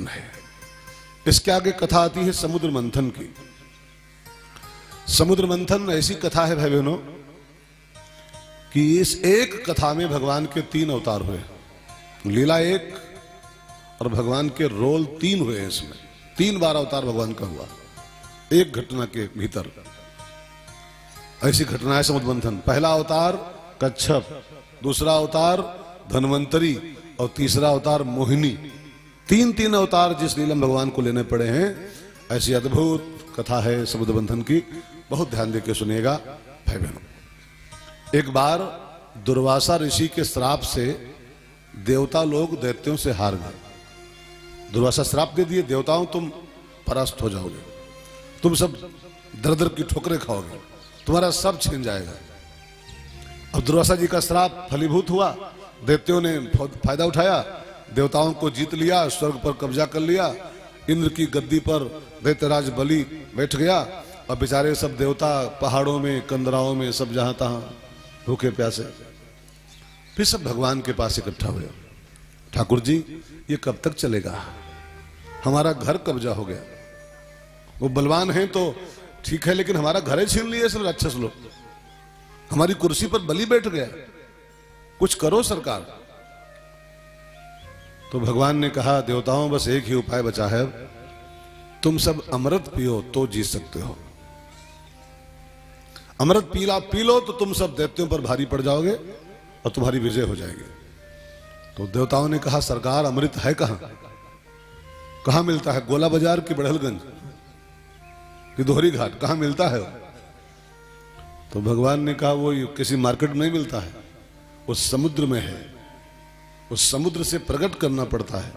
है। इसके आगे कथा आती है समुद्र मंथन की। समुद्र मंथन ऐसी कथा है भाई बहनों कि इस एक कथा में भगवान के 3 अवतार हुए। लीला एक और भगवान के रोल 3 हुए। इसमें 3 बार अवतार भगवान का हुआ एक घटना के भीतर। ऐसी घटना है समुद्र मंथन। पहला अवतार कच्छप, दूसरा अवतार धन्वंतरी और तीसरा अवतार मोहिनी। 3 अवतार जिस नीलम भगवान को लेने पड़े हैं। ऐसी अद्भुत कथा है समुद्र मंथन की। बहुत ध्यान देकर सुनिएगा भाई बहनों। एक बार दुर्वासा ऋषि के श्राप से देवता लोग दैत्यों से हार गए। दुर्वासा श्राप दे दिए, देवताओं तुम परास्त हो जाओगे, तुम सब दर दर की ठोकरें खाओगे, तुम्हारा सब छिन जाएगा। अब दुर्वासा जी का श्राप फलीभूत हुआ। दैत्यों ने फायदा उठाया, देवताओं को जीत लिया, स्वर्ग पर कब्जा कर लिया। इंद्र की गद्दी पर दैत्यराज बलि बैठ गया और बेचारे सब देवता पहाड़ों में, कंदराओं में, सब जहां तहां भूखे प्यासे फिर सब भगवान के पास इकट्ठा हुए। ठाकुर जी ये कब तक चलेगा? हमारा घर कब्जा हो गया। वो बलवान हैं तो ठीक है, लेकिन हमारा घर ही छीन लिए सब राक्षस लोग। हमारी कुर्सी पर बलि बैठ गया, कुछ करो सरकार। तो भगवान ने कहा देवताओं बस एक ही उपाय बचा है, तुम सब अमृत पियो तो जी सकते हो। अमृत पी लो तो तुम सब दैत्यों पर भारी पड़ जाओगे और तुम्हारी विजय हो जाएगी। तो देवताओं ने कहा सरकार अमृत है कहां? कहां मिलता है? गोला बाजार की बड़हलगंज की दोहरी घाट कहां मिलता है? तो भगवान ने कहा वो किसी मार्केट में नहीं मिलता है, उस समुद्र में है। उस समुद्र से प्रकट करना पड़ता है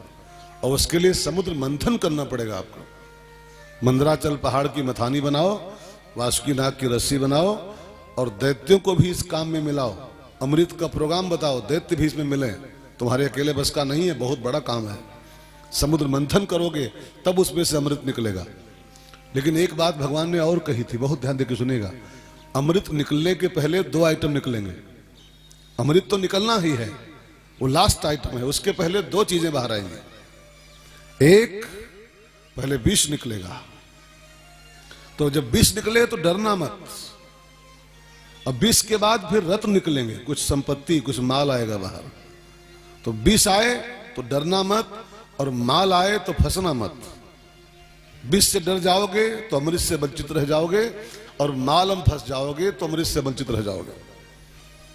और उसके लिए समुद्र मंथन करना पड़ेगा आपको। मंदराचल पहाड़ की मथानी बनाओ, वासुकीनाग की रस्सी बनाओ और दैत्यों को भी इस काम में मिलाओ। अमृत का प्रोग्राम बताओ, दैत्य भी इसमें मिले। तुम्हारे अकेले बस का नहीं है, बहुत बड़ा काम है। समुद्र मंथन करोगे तब उसमें से अमृत निकलेगा। लेकिन एक बात भगवान ने और कही थी, बहुत ध्यान देकर सुनिएगा। अमृत निकलने के पहले 2 आइटम निकलेंगे। अमृत तो निकलना ही है, वो लास्ट आइटम है। उसके पहले 2 चीजें बाहर आएंगी। एक, पहले विष निकलेगा। तो जब विष निकले तो डरना मत। अब विष के बाद फिर रत्न निकलेंगे, कुछ संपत्ति, कुछ माल आएगा बाहर। तो विष आए तो डरना मत और माल आए तो फंसना मत। विष से डर जाओगे तो अमृत से वंचित रह जाओगे और माल में फंस जाओगे तो अमृत से वंचित रह जाओगे।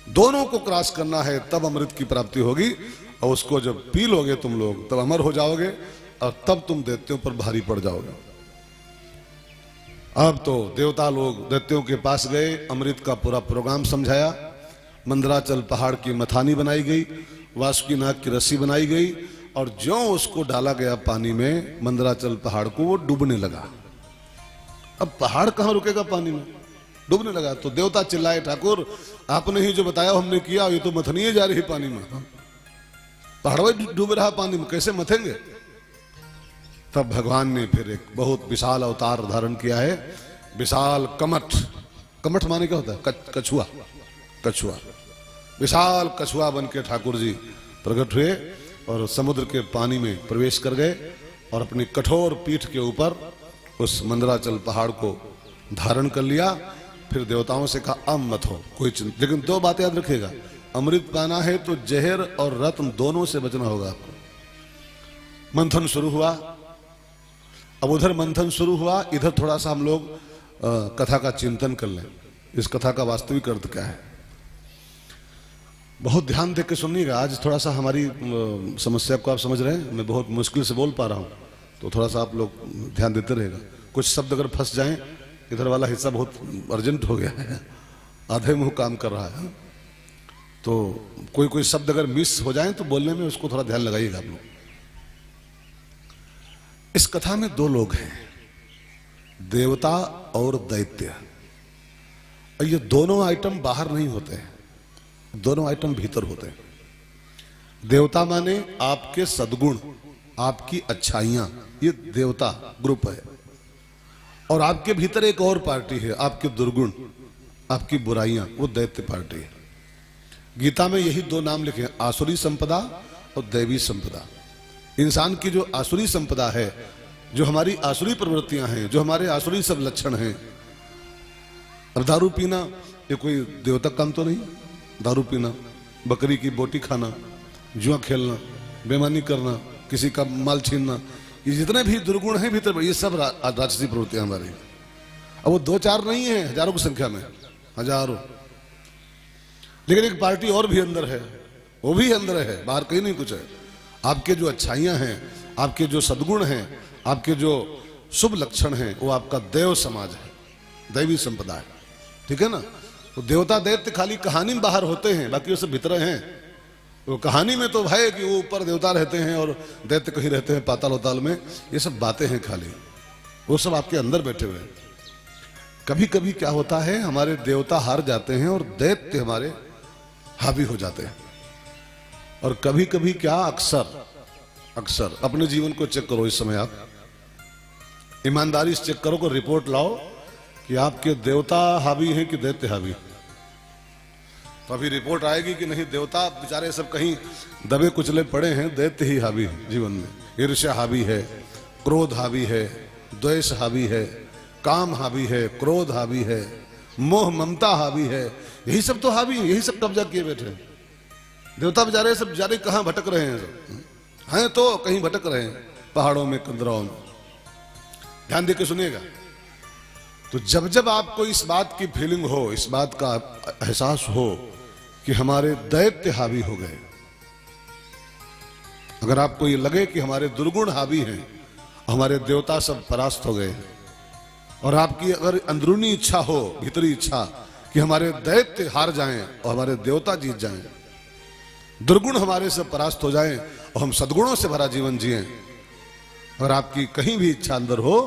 दोनों को क्रॉस करना है तब अमृत की प्राप्ति होगी। और उसको जब पी लोगे तुम लोग तब अमर हो जाओगे और तब तुम दैत्यों पर भारी पड़ जाओगे। अब तो देवता लोग दैत्यों के पास गए, अमृत का पूरा प्रोग्राम समझाया। मंदराचल पहाड़ की मथानी बनाई गई, वासुकीनाग की रस्सी बनाई गई और ज्यों उसको डाला गया पानी में, मंदराचल पहाड़ को वो डूबने लगा। अब पहाड़ कहां रुकेगा पानी में? डूबने लगा। तो देवता चिल्लाए ठाकुर आपने ही जो बताया हमने किया, ये तो मथनी जा रही पानी में, पहाड़ डूब रहा पानी में, कैसे मथेंगे? तब भगवान ने फिर एक बहुत विशाल अवतार धारण किया है। विशाल कमठ। कमठ माने क्या होता है? कछुआ। कछुआ, विशाल कछुआ बन के ठाकुर जी प्रकट हुए और समुद्र के पानी में प्रवेश कर गए और अपनी कठोर पीठ के ऊपर उस मंदराचल पहाड़ को धारण कर लिया। फिर देवताओं से कहा अब मत हो कोई चिंता, लेकिन 2 बातें याद रखिएगा। अमृत पाना है तो जहर और रत्न दोनों से बचना होगा आपको। मंथन शुरू हुआ। अब उधर मंथन शुरू हुआ, इधर थोड़ा सा हम लोग कथा का चिंतन कर लें। इस कथा का वास्तविक अर्थ क्या है? बहुत ध्यान देकर सुनिएगा। आज थोड़ा सा हमारी समस्या को आप समझ रहे हैं। मैं बहुत मुश्किल से बोल पा रहा हूँ, तो थोड़ा सा आप लोग ध्यान देते रहेगा। कुछ शब्द अगर फंस जाएं, इधर वाला हिस्सा बहुत अर्जेंट हो गया है, आधे मुंह काम कर रहा है, तो कोई शब्द अगर मिस हो जाए तो बोलने में उसको थोड़ा ध्यान लगाइएगा आप लोग। इस कथा में 2 लोग हैं, देवता और दैत्य। और ये दोनों आइटम बाहर नहीं होते हैं, दोनों आइटम भीतर होते हैं। देवता माने आपके सद्गुण, आपकी अच्छाइयां, ये देवता ग्रुप है। और आपके भीतर एक और पार्टी है, आपके दुर्गुण, आपकी बुराइयां, वो दैत्य पार्टी है। गीता में यही 2 नाम लिखे हैं, आसुरी संपदा और दैवी संपदा। इंसान की जो आसुरी संपदा है, जो हमारी आसुरी प्रवृत्तियां हैं, जो हमारे आसुरी सब लक्षण हैं। अब दारू पीना ये कोई देवतक काम तो नहीं। दारू पीना, बकरी की बोटी खाना, जुआ खेलना, बेईमानी करना, किसी का माल छीनना, ये जितने भी दुर्गुण हैं भीतर, ये सब राजसी प्रवृत्तियां हमारी। अब वो 2-4 नहीं है, हजारों की संख्या में, हजारों। लेकिन एक पार्टी और भी अंदर है, वो भी अंदर है, बाहर कहीं नहीं कुछ है। आपके जो अच्छाइयां हैं, आपके जो सद्गुण हैं, आपके जो शुभ लक्षण हैं, वो आपका देव समाज है, दैवी संपदा है। ठीक है ना? तो देवता दैत्य खाली कहानी में बाहर होते हैं, बाकी वो सब भीतर हैं। वो कहानी में तो भाई कि वो ऊपर देवता रहते हैं और दैत्य कहीं रहते हैं पाताल उताल में, ये सब बातें हैं खाली। वो सब आपके अंदर बैठे हुए हैं। कभी कभी क्या होता है, हमारे देवता हार जाते हैं और दैत्य हमारे हावी हो जाते हैं। और कभी कभी क्या, अक्सर अपने जीवन को चेक करो इस समय, आप ईमानदारी से चेक करो, को रिपोर्ट लाओ कि आपके देवता हावी हैं कि दैत्य हावी। तो अभी रिपोर्ट आएगी कि नहीं, देवता बेचारे सब कहीं दबे कुचले पड़े हैं, दैत्य ही हावी है जीवन में। ईर्ष्या हावी है, क्रोध हावी है, द्वेष हावी है, काम हावी है, क्रोध हावी है, मोह ममता हावी है। यही सब तो हावी है, यही सब कब्जा किए बैठे हैं। देवता बेचारे सब बेचारे कहाँ भटक रहे हैं, सब हैं तो कहीं भटक रहे हैं, पहाड़ों में, कंदराओं में। ध्यान देकर सुनिएगा। तो जब जब आपको इस बात की फीलिंग हो, इस बात का एहसास हो कि हमारे दैत्य हावी हो गए, अगर आपको ये लगे कि हमारे दुर्गुण हावी हैं, हमारे देवता सब परास्त हो गए, और आपकी अगर अंदरूनी इच्छा हो, भीतरी इच्छा कि हमारे दैत्य हार जाएं और हमारे देवता जीत जाएं, दुर्गुण हमारे से परास्त हो जाएं और हम सद्गुणों से भरा जीवन जिएं, और आपकी कहीं भी इच्छा अंदर हो,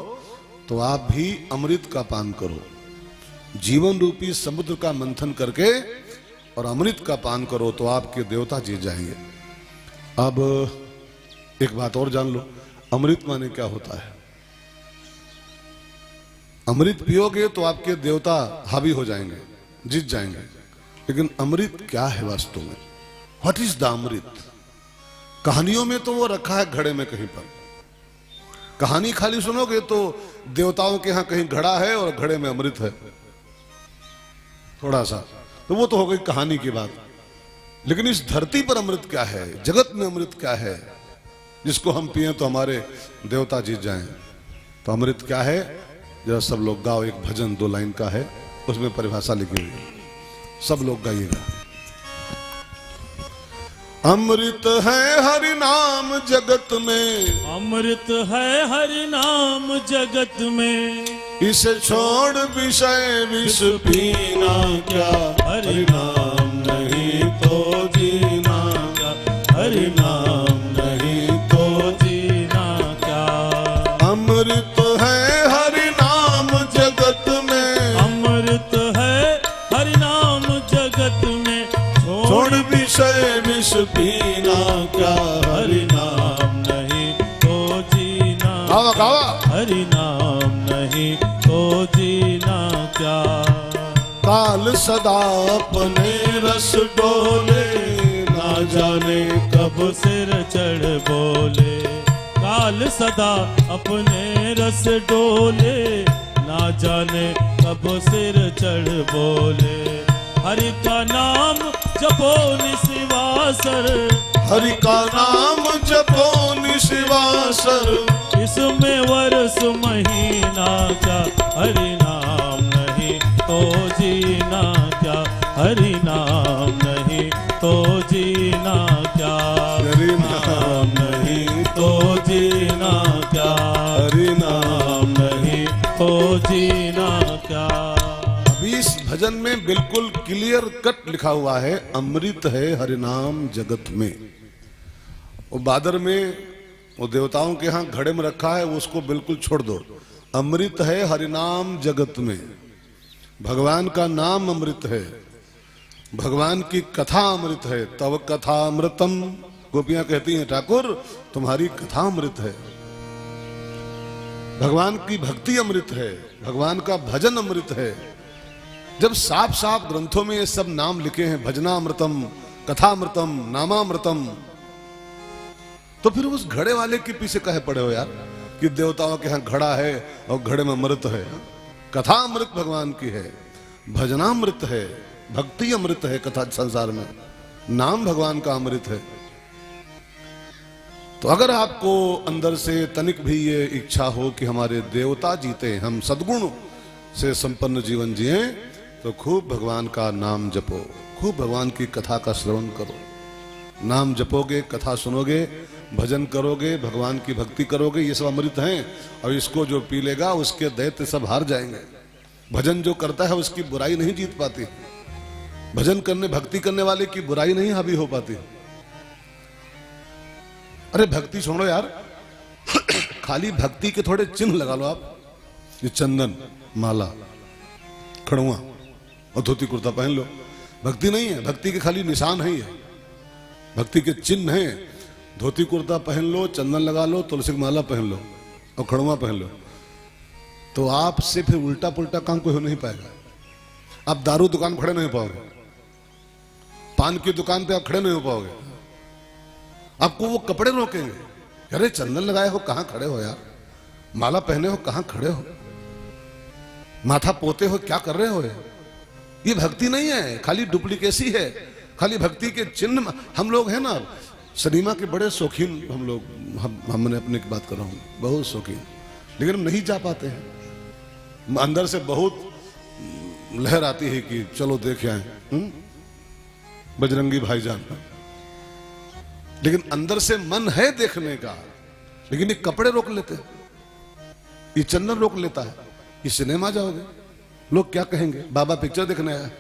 तो आप भी अमृत का पान करो। जीवन रूपी समुद्र का मंथन करके और अमृत का पान करो, तो आपके देवता जीत जाएंगे। अब एक बात और जान लो, अमृत माने क्या होता है। अमृत पियोगे तो आपके देवता हावी हो जाएंगे, जीत जाएंगे। लेकिन अमृत क्या है वास्तव में? व्हाट इज द अमृत? कहानियों में तो वो रखा है घड़े में कहीं पर। कहानी खाली सुनोगे तो देवताओं के यहां कहीं घड़ा है और घड़े में अमृत है थोड़ा सा, तो वो तो हो गई कहानी की बात। लेकिन इस धरती पर अमृत क्या है, जगत में अमृत क्या है जिसको हम पिए तो हमारे देवता जीत जाएं? तो अमृत क्या है, जरा सब लोग गाओ। एक भजन 2 लाइन का है, उसमें परिभाषा लिखी हुई है, सब लोग गाइएगा। अमृत है हरि नाम जगत में, अमृत है हरि नाम जगत में, इसे छोड़ विषय विष पीना क्या, हरि नाम नहीं तो जीना क्या, हरि नाम नहीं तो जीना क्या। अमृत है हरि नाम जगत में, अमृत है हरि नाम जगत में, छोड़ विषय विष पीना क्या, हरि नाम नहीं तो जीना, गावा गावा। हरि नाम नहीं तो जीना क्या। काल सदा अपने रस डोले, ना जाने कब सिर चढ़ बोले, काल सदा अपने रस डोले, ना जाने कब सिर चढ़ बोले। हरि का नाम जपो निशिवासर, हरि का नाम जपो निशिवासर, इसमें वर्ष महीना क्या, हरि नाम नहीं तो जीना क्या, हरि नाम नहीं तो जीना क्या, हरि नाम नहीं तो जीना क्या, हरि नाम नहीं तो जीना क्या। अभी इस भजन में बिल्कुल क्लियर कट लिखा हुआ है, अमृत है हरिनाम जगत में। वो बादर में वो देवताओं के यहाँ घड़े में रखा है, वो उसको बिल्कुल छोड़ दो। अमृत है हरिनाम जगत में, भगवान का नाम अमृत है, भगवान की कथा अमृत है। तव कथा अमृतम, गोपियां कहती हैं ठाकुर तुम्हारी कथा अमृत है। भगवान की भक्ति अमृत है, भगवान का भजन अमृत है। जब साफ साफ ग्रंथों में ये सब नाम लिखे हैं, भजनामृतम, कथामृतम, नामामृतम, तो फिर उस घड़े वाले के पीछे कहे पड़े हो यार कि देवताओं के यहाँ घड़ा है और घड़े में अमृत है। कथा अमृत भगवान की है, भजनामृत है, भक्ति अमृत है कथा संसार में, नाम भगवान का अमृत है। तो अगर आपको अंदर से तनिक भी ये इच्छा हो कि हमारे देवता जीते, हम सद्गुण से संपन्न जीवन जिए, तो खूब भगवान का नाम जपो, खूब भगवान की कथा का श्रवण करो। नाम जपोगे, कथा सुनोगे, भजन करोगे, भगवान की भक्ति करोगे, ये सब अमृत हैं। और इसको जो पी लेगा उसके दैत्य सब हार जाएंगे। भजन जो करता है उसकी बुराई नहीं जीत पाती, भजन करने भक्ति करने वाले की बुराई नहीं हावी हो पाती। अरे भक्ति छोड़ो यार, खाली भक्ति के थोड़े चिन्ह लगा लो आप, ये चंदन, माला, खड़ुआ और धोती कुर्ता पहन लो। भक्ति नहीं है, भक्ति के खाली निशान है, भक्ति के चिन्ह हैं। धोती कुर्ता पहन लो, चंदन लगा लो, तुलसी की माला पहन लो और खड़ुआ पहन लो, तो आपसे फिर उल्टा पुल्टा काम कोई हो नहीं पाएगा। आप दारू दुकान खड़े नहीं पाओगे, पान की दुकान पे आप खड़े नहीं हो पाओगे, आपको वो कपड़े रोकेंगे। अरे चंदन लगाए हो, कहां खड़े हो यार, माला पहने हो, कहां खड़े हो, माथा पोते हो, क्या कर रहे हो। ये भक्ति नहीं है, खाली डुप्लीकेसी है, खाली भक्ति के चिन्ह। हम लोग हैं ना सिनेमा के बड़े शौकीन, हम लोग, हमने अपने की बात कर रहा हूं, बहुत शौकीन, लेकिन हम नहीं जा पाते हैं। अंदर से बहुत लहर आती है कि चलो देख आए बजरंगी भाईजान, लेकिन अंदर से मन है देखने का, लेकिन ये कपड़े रोक लेते, ये चंदन रोक लेता है। ये सिनेमा जाओगे, लोग क्या कहेंगे, बाबा पिक्चर देखने आया,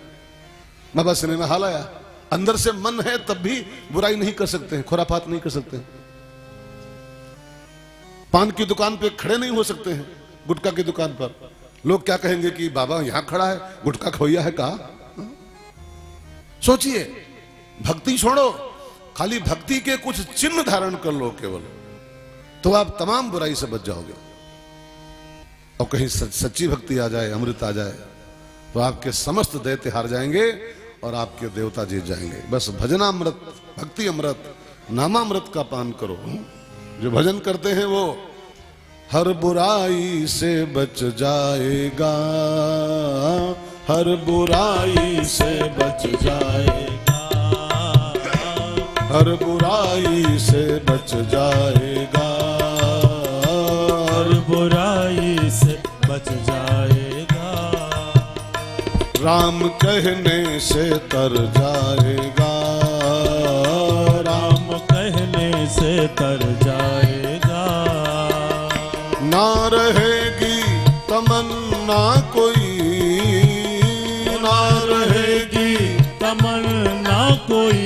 बाबा सिनेमा हॉल आया। अंदर से मन है तब भी बुराई नहीं कर सकते हैं, खुरापात नहीं कर सकते हैं। पान की दुकान पे खड़े नहीं हो सकते हैं, गुटखा की दुकान पर लोग क्या कहेंगे कि बाबा यहां खड़ा है, गुटखा खोया है कहा। सोचिए, भक्ति छोड़ो, खाली भक्ति के कुछ चिन्ह धारण कर लो केवल, तो आप तमाम बुराई से बच जाओगे। और कहीं सच्ची भक्ति आ जाए, अमृत आ जाए, तो आपके समस्त दैत्य हार जाएंगे और आपके देवता जीत जाएंगे। बस भजनामृत, भक्ति अमृत, नामामृत का पान करो। जो भजन करते हैं वो हर बुराई से बच जाएगा, हर बुराई से बच जाएगा, हर बुराई से बच जाएगा, हर बुराई से बच जाएगा, राम कहने से तर जाएगा, राम कहने से तर जाएगा, ना रहेगी तमन्ना कोई, ना रहेगी तमन्ना कोई,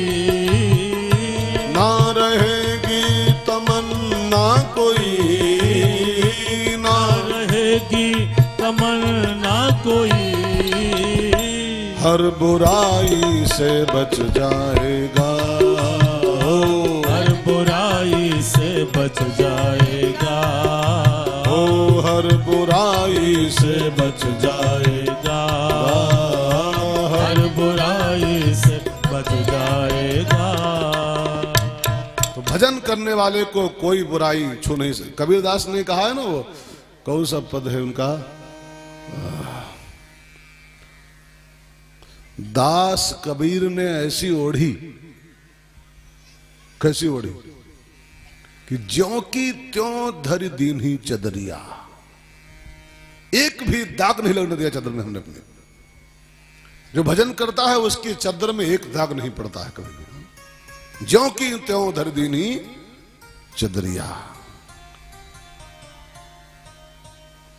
ना रहेगी तमन्ना कोई, ना रहेगी तमन्ना कोई, हर बुराई से बच जाएगा, हर बुराई से बच जाएगा, हर बुराई से बच जाएगा, हर बुराई से बच जाएगा। तो भजन करने वाले को कोई बुराई छू नहीं सकती। कबीरदास ने कहा है ना, वो कौन सा पद है उनका, दास कबीर ने ऐसी ओढ़ी, कैसी ओढ़ी कि ज्यों की त्यों धरी दीन ही चदरिया, एक भी दाग नहीं लगने दिया चादर में हमने अपने। जो भजन करता है उसकी चादर में एक दाग नहीं पड़ता है कभी भी। ज्यों की त्यों धरी दीन ही चदरिया।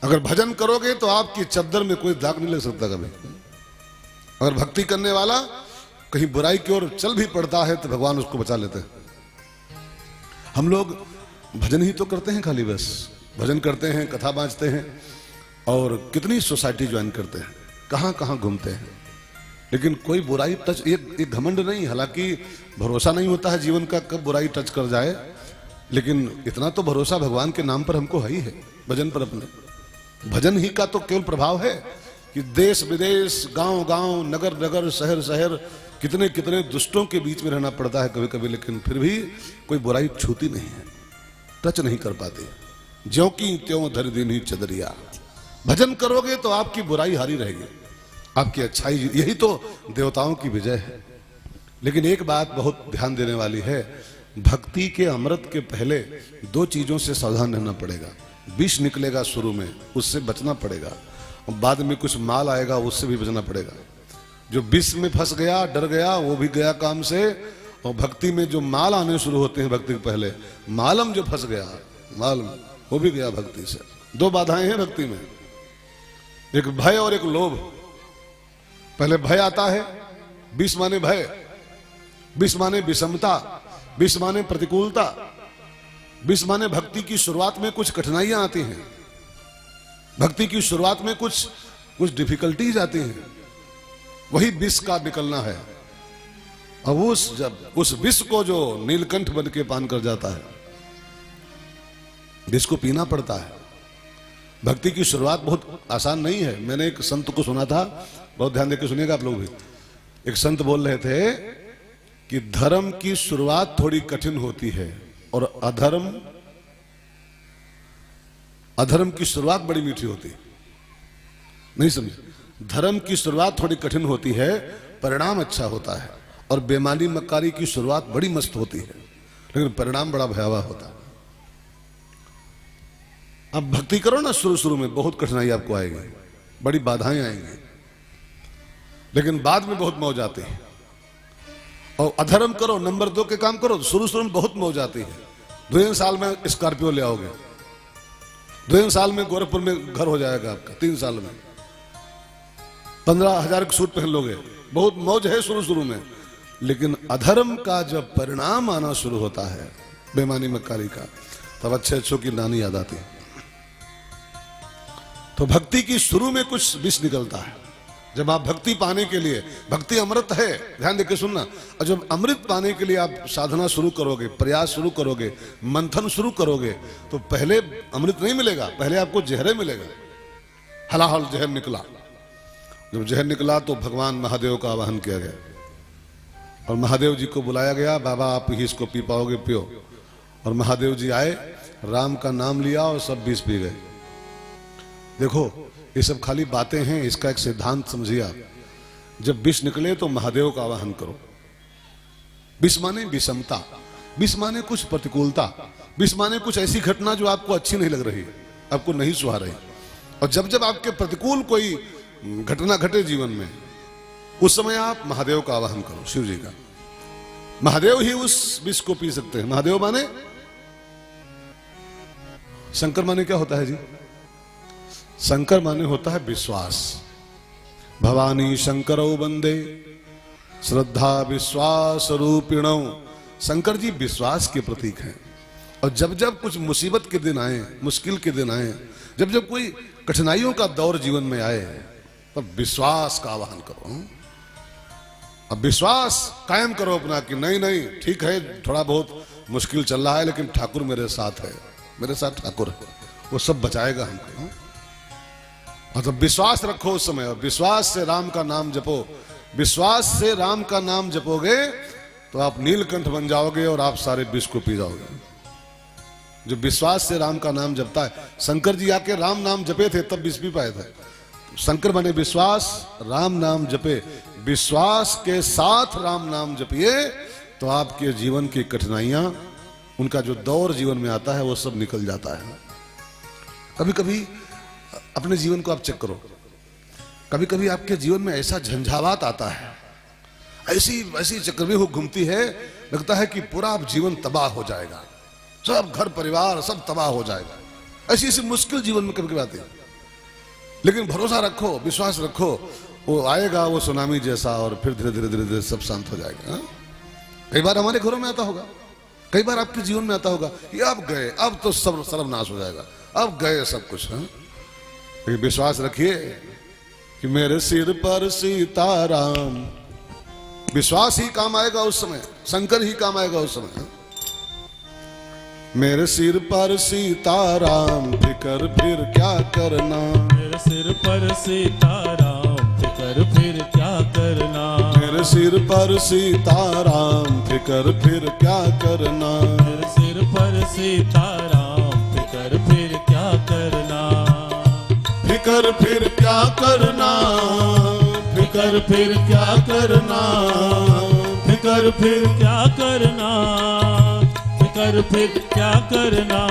अगर भजन करोगे तो आपकी चादर में कोई दाग नहीं लग सकता कभी। अगर भक्ति करने वाला कहीं बुराई की ओर चल भी पड़ता है तो भगवान उसको बचा लेते हैं। हम लोग भजन ही तो करते हैं, खाली बस भजन करते हैं, कथा बांचते हैं और कितनी सोसाइटी ज्वाइन करते हैं, कहां कहां घूमते हैं, लेकिन कोई बुराई टच, ये घमंड नहीं। हालांकि भरोसा नहीं होता है जीवन का कब बुराई टच कर जाए, लेकिन इतना तो भरोसा भगवान के नाम पर हमको है ही है, भजन पर अपने। भजन ही का तो केवल प्रभाव है कि देश विदेश, गांव गांव, नगर नगर, शहर शहर, कितने कितने दुष्टों के बीच में रहना पड़ता है कभी कभी, लेकिन फिर भी कोई बुराई छूती नहीं है, टच नहीं कर पाते। ज्यों की त्यों धर दीन ही चदरिया। भजन करोगे तो आपकी बुराई हारी रहेगी, आपकी अच्छाई, यही तो देवताओं की विजय है। लेकिन एक बात बहुत ध्यान देने वाली है, भक्ति के अमृत के पहले दो चीजों से सावधान रहना पड़ेगा। विष निकलेगा शुरू में, उससे बचना पड़ेगा, और बाद में कुछ माल आएगा, उससे भी बचना पड़ेगा। जो विष में फंस गया, डर गया, वो भी गया काम से। और भक्ति में जो माल आने शुरू होते हैं भक्ति के पहले, मालम जो फंस गया, मालम, वो भी गया भक्ति से। दो बाधाएं हैं भक्ति में, एक भय और एक लोभ। पहले भय आता है, विष माने भय, विष माने विषमता, विष माने प्रतिकूलता, विष माने भक्ति की शुरुआत में कुछ कठिनाइयां आती हैं, भक्ति की शुरुआत में कुछ डिफिकल्टीज आती हैं, वही विष का निकलना है। अब उस विष को जो नीलकंठ बन के पान कर जाता है, विष को पीना पड़ता है। भक्ति की शुरुआत बहुत आसान नहीं है। मैंने एक संत को सुना था, बहुत ध्यान देकर सुनिएगा आप लोग भी। एक संत बोल रहे थे कि धर्म की शुरुआत थोड़ी कठिन होती है और अधर्म की शुरुआत बड़ी मीठी होती है। नहीं समझे? धर्म की शुरुआत थोड़ी कठिन होती है, परिणाम अच्छा होता है, और बेमानी मक्कारी की शुरुआत बड़ी मस्त होती है, लेकिन परिणाम बड़ा भयावह होता है। अब भक्ति करो ना, शुरू में बहुत कठिनाई आपको आएगी, बड़ी बाधाएं आएंगी, लेकिन बाद में बहुत मौज आती है। और अधर्म करो, नंबर 2 के काम करो, शुरू में बहुत मौज आती है। 2 साल में स्कॉर्पियो ले आओगे, 2 साल में गोरखपुर में घर हो जाएगा आपका, 3 साल में 15,000 का सूट पहन लोगे, बहुत मौज है शुरू में। लेकिन अधर्म का जब परिणाम आना शुरू होता है, बेमानी मक्कारी का, तब अच्छे की नानी याद आती है। तो भक्ति की शुरू में कुछ विष निकलता है। जब आप भक्ति पाने के लिए, भक्ति अमृत है, ध्यान देकर सुनना, और जब अमृत पाने के लिए आप साधना शुरू करोगे, प्रयास शुरू करोगे, मंथन शुरू करोगे, तो पहले अमृत नहीं मिलेगा, पहले आपको जहर मिलेगा। हलाहल जहर निकला। जब जहर निकला तो भगवान महादेव का आवाहन किया गया, और महादेव जी को बुलाया गया, बाबा आप ही इसको पी पाओगे, पियो। और महादेव जी आए, राम का नाम लिया और सब विष पी गए। देखो, ये सब खाली बातें हैं, इसका एक सिद्धांत समझिए आप। जब विष निकले तो महादेव का आवाहन करो। विष माने विषमता, विष माने कुछ प्रतिकूलता, विष माने कुछ ऐसी घटना जो आपको अच्छी नहीं लग रही, आपको नहीं सुहा रही। और जब जब आपके प्रतिकूल कोई घटना घटे जीवन में, उस समय आप महादेव का आवाहन करो, शिव जी का। महादेव ही उस विष को पी सकते हैं। महादेव माने, शंकर माने क्या होता है जी? शंकर माने होता है विश्वास। भवानी शंकरो वंदे श्रद्धा विश्वास रूपिणो। शंकर जी विश्वास के प्रतीक हैं। और जब जब कुछ मुसीबत के दिन आए, मुश्किल के दिन आए, जब जब कोई कठिनाइयों का दौर जीवन में आए, तब विश्वास का आवाहन करो। अब विश्वास कायम करो अपना कि नहीं नहीं ठीक है, थोड़ा बहुत मुश्किल चल रहा है, लेकिन ठाकुर मेरे साथ है, मेरे साथ ठाकुर है, वो सब बचाएगा हमको। मतलब विश्वास रखो उस समय, और विश्वास से राम का नाम जपो। विश्वास से राम का नाम जपोगे तो आप नीलकंठ बन जाओगे और आप सारे विष को पी जाओगे। जो विश्वास से राम का नाम जपता है, शंकर जी आके राम नाम जपे थे तब विष पी पाए थे। शंकर बने विश्वास, राम नाम जपे, विश्वास के साथ राम नाम जपिए, तो आपके जीवन की कठिनाइयां, उनका जो दौर जीवन में आता है वो सब निकल जाता है। कभी कभी अपने जीवन को आप चेक करो, कभी कभी आपके जीवन में ऐसा झंझावात आता है, ऐसी चक्रव्यूह घूमती है, लगता है कि पूरा जीवन तबाह हो जाएगा, सब घर परिवार सब तबाह हो जाएगा। ऐसी मुश्किल जीवन में कभी कभी आती है, लेकिन भरोसा रखो, विश्वास रखो, वो आएगा वो सुनामी जैसा, और फिर धीरे धीरे धीरे धीरे सब शांत हो जाएगा। कई बार हमारे घरों में आता होगा, कई बार आपके जीवन में आता होगा, ये अब गए, अब तो सब सर्वनाश हो जाएगा, अब गए सब कुछ। विश्वास रखिए कि मेरे सिर पर सीताराम, विश्वास ही काम आएगा उस समय, शंकर ही काम आएगा उस समय। मेरे सिर पर सीताराम, फिकर फिर क्या करना, मेरे सिर पर सीताराम, फिकर फिर क्या करना, मेरे मेरे सिर पर सीताराम फिकर फिर क्या करना। मेरे सिर पर सीताराम फिकर फिर क्या करना। फिकर फिर क्या करना, फिकर फिर क्या करना, फिकर फिर क्या करना, फिकर फिर क्या करना।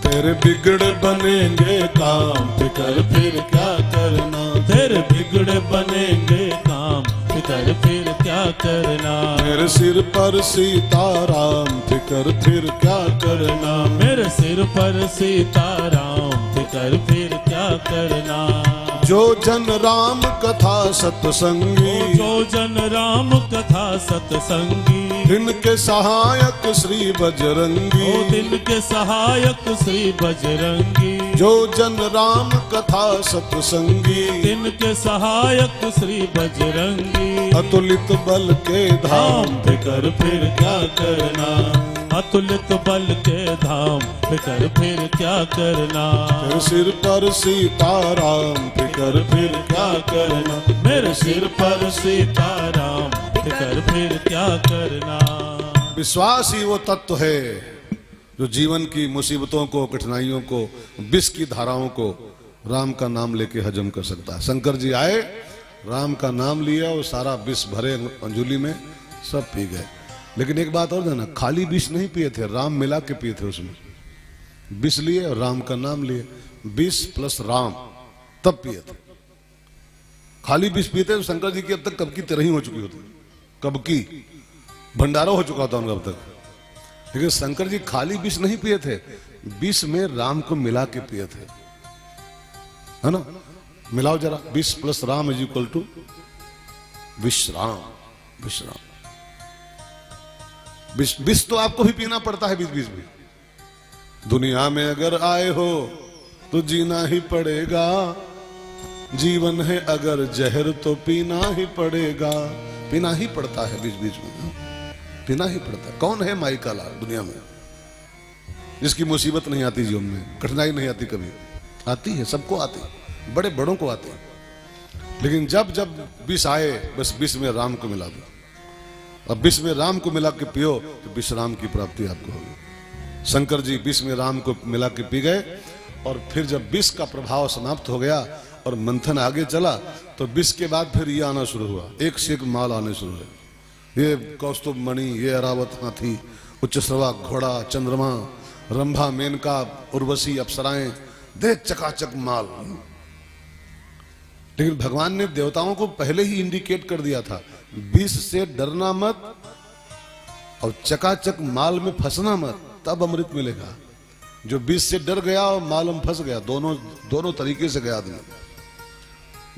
तेरे बिगड़े बनेंगे काम फिकर फिर क्या करना। तेरे बिगड़े बनेंगे काम फिकर फिर क्या करना। मेरे सिर पर सीताराम फिकर फिर क्या करना। मेरे सिर पर सीताराम फिकर फिर क्या करना। जो जन राम कथा सत्संगी, जो जन राम कथा सत्संगी, दिन के सहायक श्री बजरंगी। ओ दिन के सहायक श्री बजरंगी। जो जन राम कथा सत्संगी, दिन के सहायक श्री बजरंगी। अतुलित बल के धाम फिकर फिर क्या करना। अतुलित बल के धाम फिकर फिर क्या करना। तेरे सिर पर सीताराम फिकर फिर क्या करना। मेरे सिर पर सीताराम फिकर फिर क्या करना। विश्वास ही वो तत्व है जो जीवन की मुसीबतों को, कठिनाइयों को, विष की धाराओं को राम का नाम लेके हजम कर सकता है। शंकर जी आए, राम का नाम लिया और सारा विष भरे अंजुली में सब पी गए। लेकिन एक बात और जाना, खाली विष नहीं पिए थे, राम मिला के पिए थे। उसमें विष लिए और राम का नाम लिए, विष प्लस राम, तब पिए थे। खाली विष पीते तो शंकर जी की अब तक कब की तरह ही हो चुकी होती, कब की भंडारा हो चुका था उनका अब तक। लेकिन शंकर जी खाली विष नहीं पिए थे, विष में राम को मिला के पिए थे, है ना। मिलाओ जरा, विष plus Ram is equal to विश्राम। विश्राम, विष तो आपको भी पीना पड़ता है बीच बीच में। दुनिया में अगर आए हो तो जीना ही पड़ेगा, जीवन है अगर जहर तो पीना ही पड़ेगा। पीना ही पड़ता है बीच बीच में, पीना ही पड़ता है। कौन है माई का लाल दुनिया में जिसकी मुसीबत नहीं आती, जीवन में कठिनाई नहीं आती? कभी आती है, सबको आती है, बड़े बड़ों को आती है। लेकिन जब जब विष आए, बस विष में राम को मिला दो। अब विष में राम को मिला के पियो तो विश्राम की प्राप्ति आपको होगी। शंकर जी विष में राम को मिला के पी गए, और फिर जब विष का प्रभाव समाप्त हो गया और मंथन आगे चला, तो विष के बाद फिर ये आना शुरू हुआ, एक से एक माल आने शुरू हुए। ये कौस्तुभ मणि, ये अरावत हाथी, उच्चश्रवा घोड़ा, चंद्रमा, रंभा, मेनका, उर्वशी, अप्सराएं, देख चकाचक माल। लेकिन भगवान ने देवताओं को पहले ही इंडिकेट कर दिया था, विष से डरना मत और चकाचक माल में फंसना मत, तब अमृत मिलेगा। जो विष से डर गया और माल में फंस गया, दोनों तरीके से गया आदमी।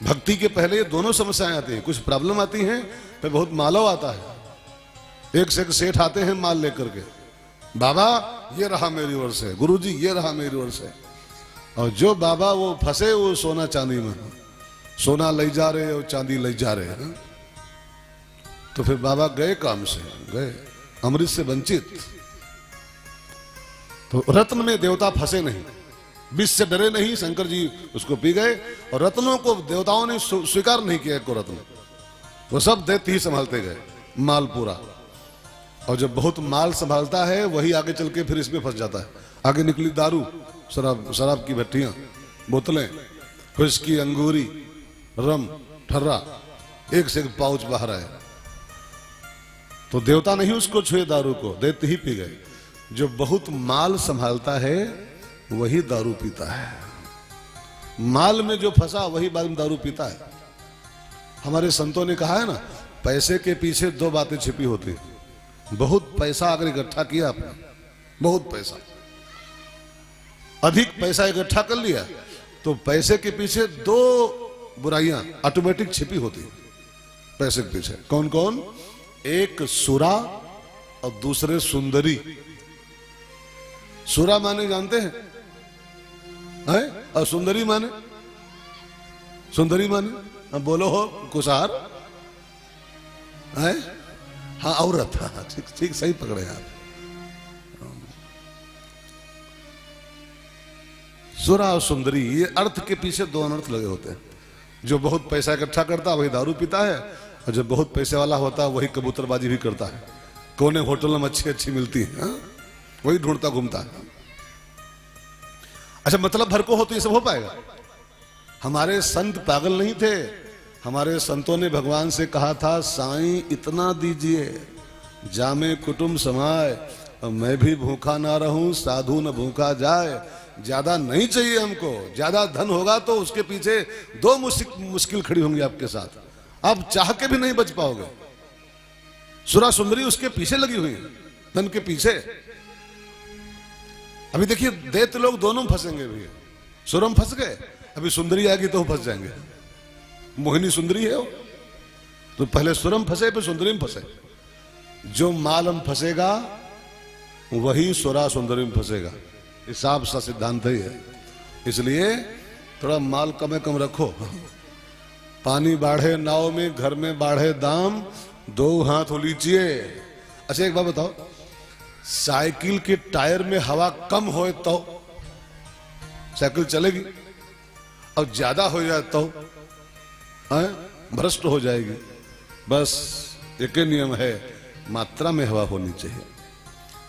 भक्ति के पहले ये दोनों समस्याएं आती हैं, कुछ प्रॉब्लम आती हैं, फिर बहुत मालव आता है। एक से एक सेठ आते हैं माल लेकर के, बाबा ये रहा मेरी ओर से, गुरुजी ये रहा मेरी ओर से। और जो बाबा वो फंसे वो सोना चांदी में, सोना ले जा रहे और चांदी ले जा रहे हैं, तो फिर बाबा गए काम से, गए अमृत से वंचित। तो रत्न में देवता फंसे नहीं, विष से डरे नहीं, शंकर जी उसको पी गए। और रत्नों को देवताओं ने स्वीकार नहीं किया, को रत्न वो सब दैत्य ही संभालते गए माल पूरा। और जब बहुत माल संभालता है वही आगे चल के फिर इसमें फंस जाता है। आगे निकली दारू, शराब की भट्टियां, बोतलें, विस्की, अंगूरी, रम, ठर्रा, एक से एक पाउच बाहर आया। तो देवता नहीं उसको छुए दारू को, दैत्य ही पी गए। जो बहुत माल संभालता है वही दारू पीता है, माल में जो फंसा वही बाद में दारू पीता है। हमारे संतों ने कहा है ना, पैसे के पीछे दो बातें छिपी होती हैं। बहुत पैसा अगर इकट्ठा किया आपने, बहुत पैसा, अधिक पैसा इकट्ठा कर लिया, तो पैसे के पीछे दो बुराइयां ऑटोमेटिक छिपी होती है पैसे के पीछे। कौन कौन? एक सुरा और दूसरे सुंदरी। सुरा माने जानते हैं, और सुंदरी माने, सुंदरी माने हाँ, बोलो हो कुसार है, हाँ औरत, हाँ ठीक ठीक सही पकड़े आप। सुरा और सुंदरी, ये अर्थ के पीछे दो अनर्थ लगे होते हैं। जो बहुत पैसा इकट्ठा करता है वही दारू पीता है, और जब बहुत पैसे वाला होता है वही कबूतरबाजी भी करता है, कौन होटल में अच्छी अच्छी मिलती है, हाँ? वही ढूंढता घूमता है। अच्छा, मतलब भर को हो तो ये सब हो पाएगा? हमारे संत पागल नहीं थे। हमारे संतों ने भगवान से कहा था, साईं इतना दीजिए जामे कुटुंब समाए, और मैं भी भूखा ना रहूं साधु न भूखा जाए। ज्यादा नहीं चाहिए हमको, ज्यादा धन होगा तो उसके पीछे दो मुश्किल खड़ी होंगी आपके साथ, आप चाह के भी नहीं बच पाओगे। सुरा सुंदरी उसके पीछे लगी हुई है, धन के पीछे। अभी देखिए दैत्य लोग दोनों फंसेंगे भैया। सुरम फंस गए, अभी सुंदरी आएगी तो फंस जाएंगे। मोहिनी सुंदरी है वो, तो पहले सुरम फंसे फिर सुंदरी में फंसे। जो माल में फंसेगा वही सुरा सुंदरी में फंसेगा, हिसाब सा सिद्धांत ही है। इसलिए थोड़ा माल कम कम रखो। पानी बाढ़े नाव में, घर में बाढ़े दाम, दो हाथ हो लीजिए। अच्छा एक बात बताओ, साइकिल के टायर में हवा कम हो तो साइकिल चलेगी, और ज्यादा हो जाए तो भ्रष्ट हो जाएगी। बस एक ही नियम है, मात्रा में हवा होनी चाहिए।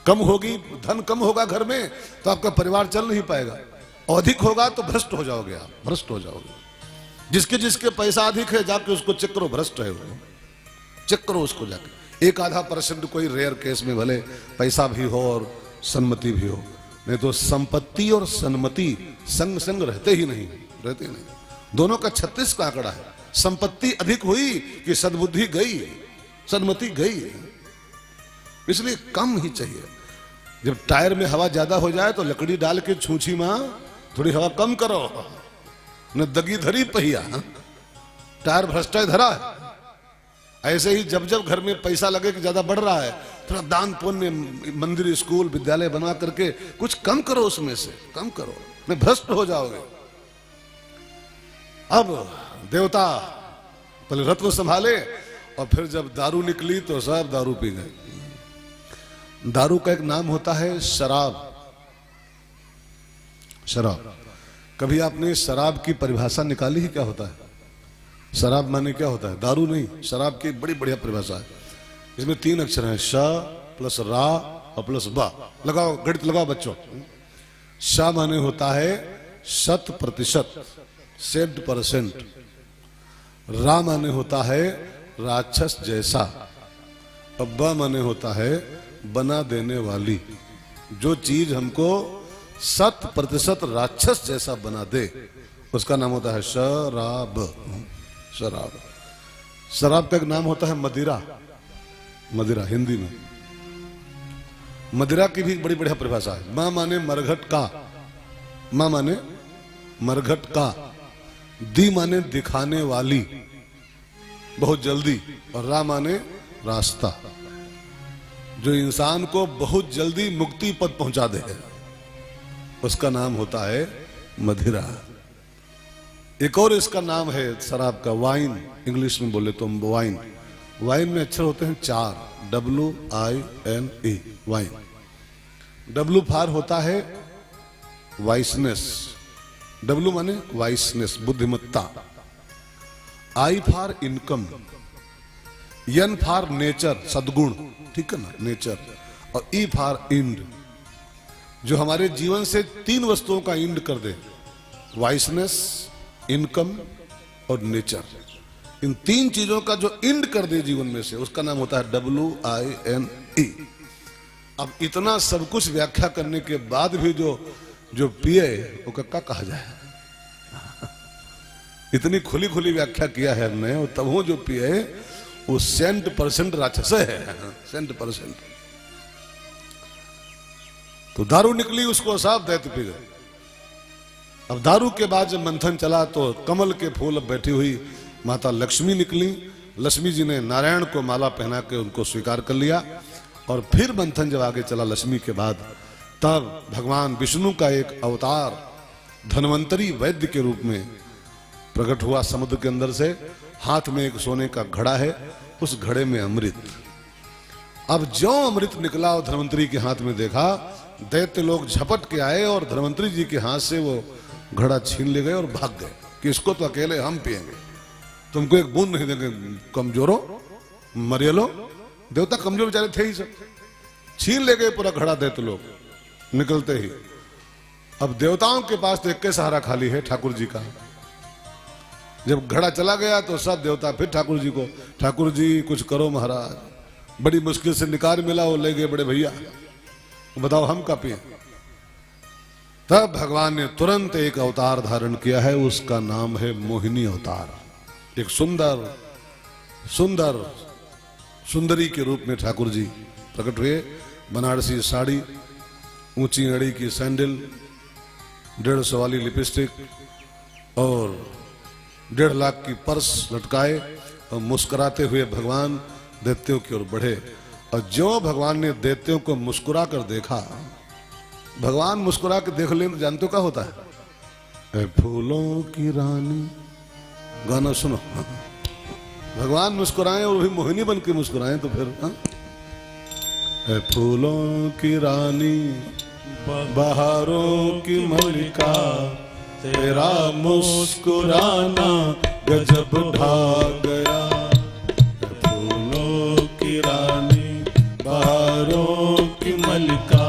कम होगी, धन कम होगा घर में तो आपका परिवार चल नहीं पाएगा, अधिक होगा तो भ्रष्ट हो जाओगे, आप भ्रष्ट हो जाओगे। जिसके जिसके पैसा अधिक है जाके उसको चेक करो, भ्रष्ट है वो, चेक करो उसको जाके। 1-आधा% कोई रेयर केस में भले पैसा भी हो और सन्मति भी हो, नहीं तो संपत्ति और सन्मति संग संग रहते ही नहीं, रहते ही नहीं। दोनों का 36 का आंकड़ा है। संपत्ति अधिक हुई कि सद्बुद्धि गई, सन्मति गई। इसलिए कम ही चाहिए। जब टायर में हवा ज्यादा हो जाए तो लकड़ी डाल के छूछी मां थोड़ी हवा कम करो, न दगी धरी पहिया, टायर भ्रष्टा धरा है। ऐसे ही जब जब घर में पैसा लगे कि ज्यादा बढ़ रहा है, थोड़ा दान पुण्य, मंदिर स्कूल विद्यालय बना करके कुछ कम करो, उसमें से कम करो, नहीं भ्रष्ट हो जाओगे। अब देवता पहले रत्न संभाले, और फिर जब दारू निकली तो सब दारू पी गए। दारू का एक नाम होता है शराब। शराब, कभी आपने शराब की परिभाषा निकाली ही? क्या होता है शराब? माने क्या होता है? दारू नहीं, शराब की बड़ी बढ़िया परिभाषा है। इसमें 3 अक्षर हैं, श प्लस रा और प्लस बा। लगाओ, गणित लगाओ बच्चों। श माने होता है 100%, 100%। रा माने होता है राक्षस जैसा, और ब माने होता है बना देने वाली। जो चीज हमको 100% राक्षस जैसा बना दे उसका नाम होता है शराब। शराब। शराब का एक नाम होता है मदिरा। मदिरा हिंदी में, मदिरा की भी बड़ी बढ़िया परिभाषा है। मां माने मरघट का, मां माने मरघट का, दी माने दिखाने वाली, बहुत जल्दी, और रा माने रास्ता, जो इंसान को बहुत जल्दी मुक्ति पद पहुंचा दे, उसका नाम होता है मदिरा। एक और इसका नाम है शराब का, वाइन। इंग्लिश में बोले तो वाइन। वाइन में अक्षर होते हैं 4, WINE, वाइन। W फार होता है वाइसनेस, W माने वाइसनेस, बुद्धिमत्ता। I far income, N far nature, सद्गुण, ठीक है ना, नेचर। और E फार इंड, जो हमारे जीवन से 3 वस्तुओं का इंड कर दे, वाइसनेस, इनकम और नेचर। इन 3 चीजों का जो इंड कर दे जीवन में से, उसका नाम होता है WINE। अब इतना सब कुछ व्याख्या करने के बाद भी जो पिए वो क्या कहा जाए? इतनी खुली खुली व्याख्या किया है हमने, और तब वो जो पिए वो 100% राक्षस है, 100%। तो दारू निकली, उसको साफ दैत्य पी गए। अब दारू के बाद जब मंथन चला तो कमल के फूल बैठी हुई माता लक्ष्मी निकली। लक्ष्मी जी ने नारायण को माला पहना के उनको स्वीकार कर लिया। और फिर मंथन जब आगे चला लक्ष्मी के बाद, तब भगवान विष्णु का एक अवतार धन्वंतरी वैद्य के रूप में प्रकट हुआ समुद्र के अंदर से। हाथ में एक सोने का घड़ा है, उस घड़े में अमृत। अब जो अमृत निकला और धन्वंतरी के हाथ में देखा, दैत्य लोग झपट के आए और धन्वंतरी जी के हाथ से वो घड़ा छीन ले गए और भाग गए कि इसको तो अकेले हम पिएंगे। तुमको एक बूंद नहीं देंगे, कमजोरो मरियलो। देवता कमजोर बेचारे थे ही सब, छीन ले गए पूरा घड़ा दैत्य लोग निकलते ही। अब देवताओं के पास तो एक के सहारा खाली है, ठाकुर जी का। जब घड़ा चला गया तो सब देवता फिर ठाकुर जी को, ठाकुर जी कुछ करो महाराज, बड़ी मुश्किल से निकार मिला, वो ले गए बड़े भैया, बताओ हम का पिए। तब भगवान ने तुरंत एक अवतार धारण किया है, उसका नाम है मोहिनी अवतार। एक सुंदर सुंदर सुंदरी के रूप में ठाकुर जी प्रकट हुए। बनारसी साड़ी, ऊंची अड़ी की सैंडल, 150 वाली लिपस्टिक और 1.5 लाख की पर्स लटकाए और मुस्कुराते हुए भगवान दैत्यों की ओर बढ़े। और जो भगवान ने दैत्यों को मुस्कुरा कर देखा, भगवान मुस्कुरा के देख ले तो जानते हो क्या होता है? फूलों की रानी, गाना सुनो, भगवान मुस्कुराए और भी मोहिनी बन के मुस्कुराए तो फिर फूलों की रानी, बहारों की मलिका, तेरा मुस्कुराना गजब ढा गया। फूलों की रानी, बहारों की मलिका,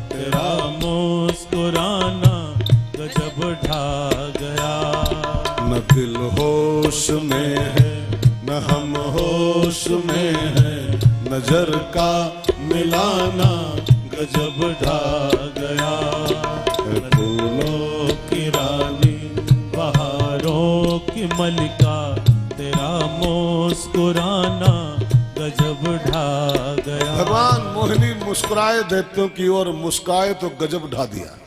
तेरा मुस्कुराना गजब ढा गया। न दिल होश में है न हम होश में है, नजर का मिलाना गजब ढा गया। फूलों की रानी, बहारों की मलिका, तेरा मुस्कुराना गजब ढा गया। भगवान मोहिनी मुस्कुराए दैत्यों की ओर, मुस्काए तो गजब ढा दिया।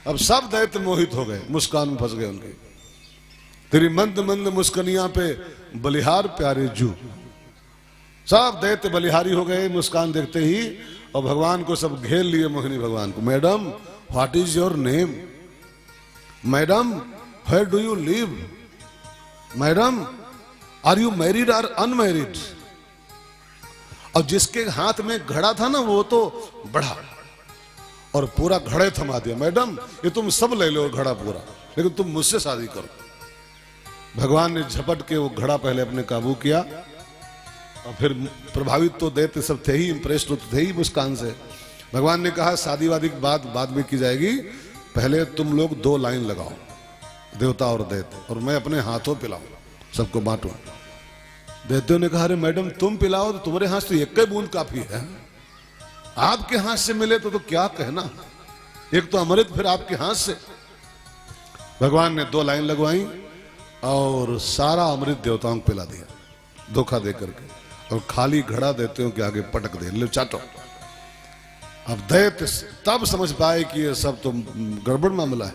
अब सब दैत्य मोहित हो गए, मुस्कान में फंस गए उनके। तेरी मंद मंद मुस्कनिया पे बलिहार प्यारे जू, सब दैत्य बलिहारी हो गए मुस्कान देखते ही। और भगवान को सब घेर लिए, मोहिनी भगवान को। Madam what is your name? Madam where do you live? Madam are you married और अनमैरिड? और जिसके हाथ में घड़ा था ना, वो तो बढ़ा और पूरा घड़े थमा दिया। मैडम ये तुम सब ले लो घड़ा पूरा, लेकिन तुम मुझसे शादी करो। भगवान ने झपट के वो घड़ा पहले अपने काबू किया, और फिर प्रभावित तो दैत्य सब थे ही, इंप्रेस्ड तो थे ही मुस्कान से। भगवान ने कहा शादी वादी की बात बाद में की जाएगी, पहले तुम लोग 2 लाइन लगाओ, देवता और दैत्य, और मैं अपने हाथों पिलाऊं, सबको बांटूं। दैत्यों ने कहा अरे मैडम तुम पिलाओ तो तुम्हारे हाथ से एक ही बूंद काफी है, आपके हाथ से मिले तो क्या कहना, एक तो अमृत फिर आपके हाथ से। भगवान ने 2 लाइन लगवाई और सारा अमृत देवताओं को पिला दिया, धोखा दे करके, और खाली घड़ा दैत्यों के आगे पटक दे, ले चाटो। अब दैत्य तब समझ पाए कि ये सब तो गड़बड़ मामला है,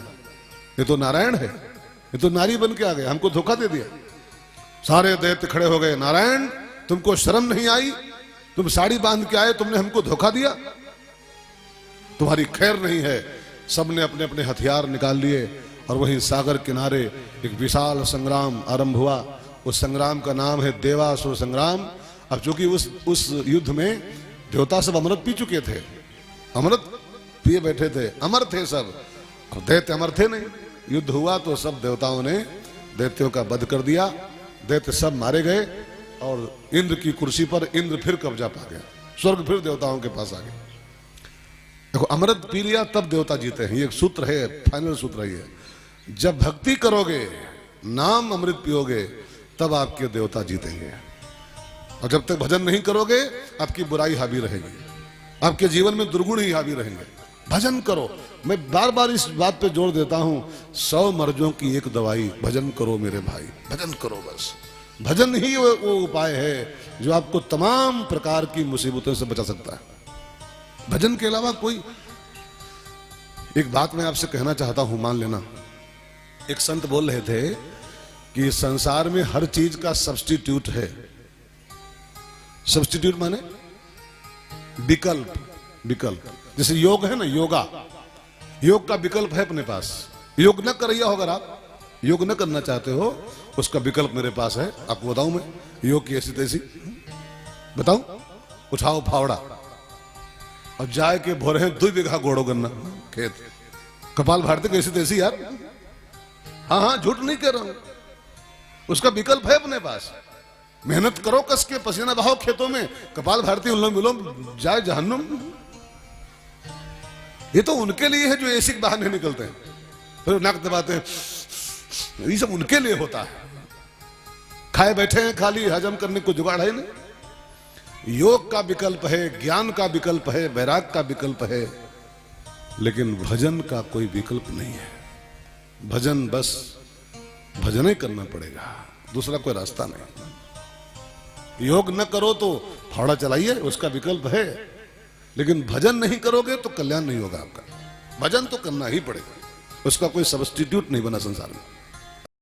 ये तो नारायण है, ये तो नारी बन के आ गए, हमको धोखा दे दिया। सारे दैत्य खड़े हो गए, नारायण तुमको शर्म नहीं आई? तुम साड़ी बांध के आए, तुमने हमको धोखा दिया, तुम्हारी खैर नहीं है। सबने अपने अपने हथियार निकाल लिए और वहीं सागर किनारे एक विशाल संग्राम आरंभ हुआ। उस संग्राम का नाम है देवासुर संग्राम। अब चूंकि उस युद्ध में देवता सब अमृत पी चुके थे, अमृत पिए बैठे थे, अमर थे सब, और दैत्य अमर थे नहीं। युद्ध हुआ तो सब देवताओं ने दैत्यों का वध कर दिया, दैत्य सब मारे गए, और इंद्र की कुर्सी पर इंद्र फिर कब्जा पा गया, स्वर्ग फिर देवताओं के पास आ गया। देखो अमृत पी लिया तब देवता जीते हैं, ये एक सूत्र है, फाइनल सूत्र है। जब भक्ति करोगे, नाम अमृत पियोगे, तब आपके देवता जीतेंगे। और जब तक भजन नहीं करोगे, आपकी बुराई हावी रहेगी, आपके जीवन में दुर्गुण ही हावी रहेंगे। भजन करो, मैं बार बार इस बात पे जोर देता हूं, 100 मर्जों की एक दवाई, भजन करो मेरे भाई, भजन करो। बस भजन ही वो उपाय है जो आपको तमाम प्रकार की मुसीबतों से बचा सकता है। भजन के अलावा कोई। एक बात मैं आपसे कहना चाहता हूं, मान लेना। एक संत बोल रहे थे कि संसार में हर चीज का सब्स्टिट्यूट है। सब्स्टिट्यूट माने विकल्प, विकल्प। जैसे योग है ना, योगा, योग का विकल्प है अपने पास। योग न कर रही हो, अगर आप योग न करना चाहते हो, उसका विकल्प मेरे पास है। आपको बताऊं मैं योग की ऐसी तैसी बताऊं? उठाओ फावड़ा और जाए के भोरे 2 बीघा गोड़ो गन्ना खेत, कपाल भारती कैसी तैसी यार। हाँ हाँ, झूठ नहीं कह रहा हूं, उसका विकल्प है अपने पास। मेहनत करो, कस के पसीना बहाओ खेतों में, कपाल भारती उल्लम विलोम जाए जहन्नुम। ये तो उनके लिए है जो एसी के बाहर नहीं निकलते हैं, फिर नाक दबाते हैं, ये सब उनके लिए होता है। खाए बैठे हैं, खाली हजम करने को जुगाड़ है नहीं। योग का विकल्प है, ज्ञान का विकल्प है, वैराग का विकल्प है, लेकिन भजन का कोई विकल्प नहीं है। भजन बस भजन ही करना पड़ेगा, दूसरा कोई रास्ता नहीं। योग न करो तो फावड़ा चलाइए, उसका विकल्प है, लेकिन भजन नहीं करोगे तो कल्याण नहीं होगा आपका। भजन तो करना ही पड़ेगा, उसका कोई सब्स्टिट्यूट नहीं बना संसार में।